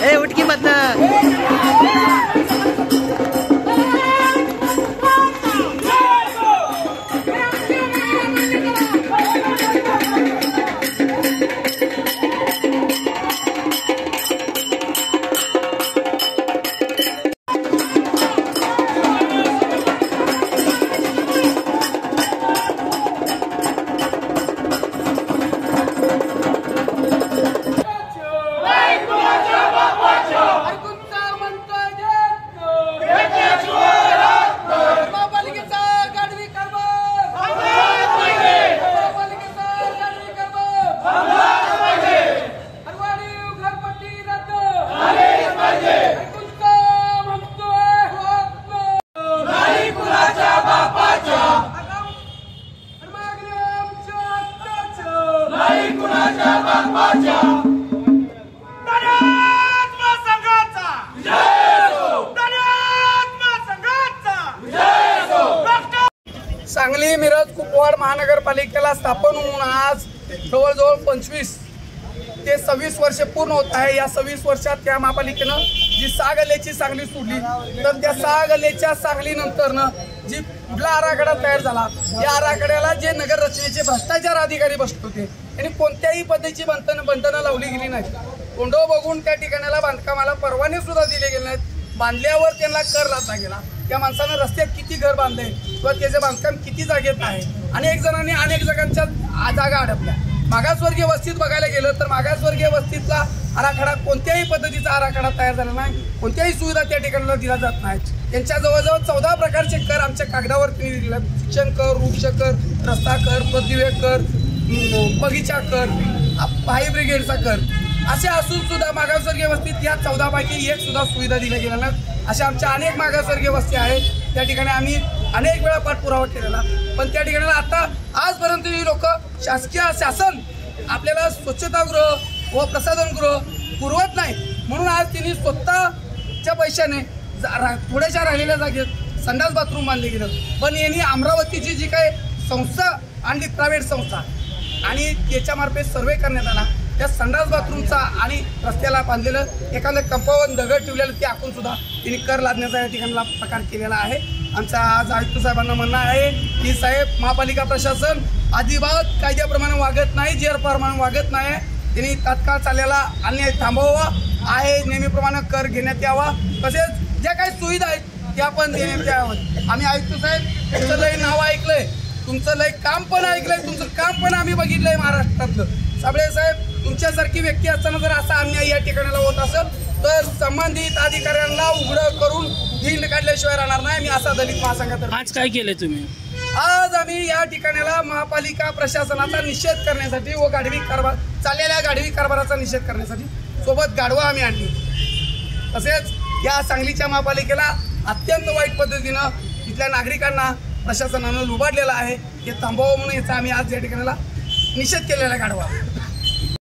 ए उठ की मत सांगली मिरज कुपवाड महानगरपालिकेला स्थापन होऊन आज जवळजवळ 25 ते 26 वर्षे पूर्ण होत आहे। या 26 वर्षात त्या महापालिकेनं जी 6 गल्ल्याची सांगली सोडली, तर त्या 6 गल्ल्याच्या सांगलीनंतरनं जी पुढला आराखडा तयार झाला, या आराखड्याला जे नगर रचनेचे भ्रष्टाचार अधिकारी बसत होते त्यांनी कोणत्याही पद्धतीची बंधनं लावली गेली नाहीत। कोंडो बघून त्या ठिकाणाला बांधकामाला परवाने सुद्धा दिले गेले नाहीत। बांधल्यावर त्यांना कर लादला गेला। त्या माणसानं रस्त्यात किती घर बांधले किंवा त्याचे बांधकाम किती जागेत आहे, अनेक जणांनी अनेक जागांच्या जागा अडपल्या। मागासवर्गीय वस्तीत बघायला गेलं तर मागासवर्गीय वस्तीतला आराखडा कोणत्याही पद्धतीचा आराखडा तयार झाला नाही, कोणत्याही सुविधा त्या ठिकाणाला दिल्या जात नाहीत। त्यांच्या जवळजवळ 14 प्रकारचे कर आमच्या कागदावरती दिले, शिक्षण कर, वृक्ष कर, रस्ता कर, पदवी कर, बगीचा कर, फायर ब्रिगेडचा कर, असे असून सुद्धा मागासवर्गीय वस्तीत या 14 पैकी एक सुद्धा सुविधा दिल्या गेल्या नाहीत। अशा आमच्या अनेक मागासवर्गीय वस्ती आहेत, त्या ठिकाणी आम्ही अनेक वेळा पाठपुरावा केलेला, पण त्या ठिकाणी आता आजपर्यंत ही लोक शासन आपल्याला स्वच्छतागृह व प्रसाधनगृह पुरवत नाही। म्हणून आज त्यांनी स्वतःच्या पैशाने थोड्याशा राहिलेल्या जागेत संडास बाथरूम बांधले गेलं, पण यांनी अमरावतीची जी काही संस्था आणली, प्रायव्हेट संस्था, आणि त्याच्यामार्फत सर्वे करण्यात आला, त्या संडास बाथरूमचा आणि रस्त्याला बांधलेलं एखादं कंपाऊंड दगड ठेवलेलं ते आखून सुद्धा त्यांनी कर लादण्याचा या ठिकाणला प्रकार केलेला आहे। आमचा आज आयुक्त साहेबांना म्हणणं आहे की साहेब, महापालिका प्रशासन अजिबात कायद्याप्रमाणे वागत नाही, जेरप्रमाणे वागत नाही। त्यांनी तात्काळ चाललेला अन्याय थांबवावा, आहे नेहमीप्रमाणे कर घेण्यात यावा, तसेच ज्या काही सुविधा आहेत त्या पण देण्यात याव्यात। आम्ही आयुक्त साहेब तुमचं लय नाव ऐकलंय, तुमचं लय काम पण ऐकलंय, तुमचं काम पण आम्ही बघितलंय महाराष्ट्रातलं। साबळे साहेब, तुमच्यासारखी व्यक्ती असताना जर असा अन्याय या ठिकाणाला होत असेल तर संबंधित अधिकाऱ्यांना उघडं करून ढील काढल्याशिवाय राहणार नाही। मी असा दलित महासंघातर्फे आज काय केलंय तुम्ही? आज आम्ही या ठिकाणाला महापालिका प्रशासनाचा निषेध करण्यासाठी व चाललेल्या गाढवी कारभाराचा निषेध करण्यासाठी सोबत गाढवा आम्ही आणली। तसेच या सांगलीच्या महापालिकेला अत्यंत वाईट पद्धतीनं इथल्या नागरिकांना प्रशासनानं लुबाडलेलं आहे, हे थांबवावं म्हणून याचा आम्ही आज या ठिकाणाला निषेध केलेला गाढवा।